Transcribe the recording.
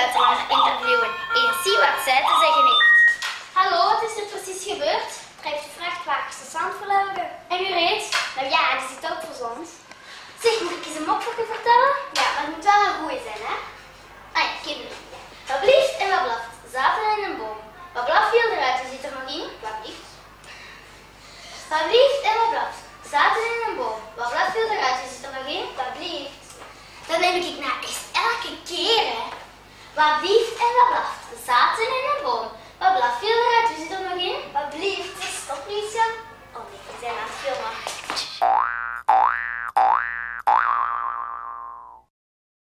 buitenlander interviewen. Eens zien wat zij te zeggen heeft. Hallo, wat is er precies gebeurd? Drijft de vrachtwagens de zand verlagen. En u reed? Nou ja, die zit ook voor ons. Zeg, moet ik eens een mop voor u vertellen? Ja, maar het moet wel een goeie zijn, hè? Ah ja, kinderen. Wat blieft en wat blaft zaten in een boom. Wat blaft viel eruit, wie zit er nog in? Wat blieft? Wat blieft en wat blaft zaten in een boom. Wat blaft viel eruit, wie zit er nog in? Wat blieft? Dan neem ik nou echt elke keer, hè. Wat blieft en wat blaft zaten in een boom. Wat blaft viel eruit, wie zit er nog in? Wat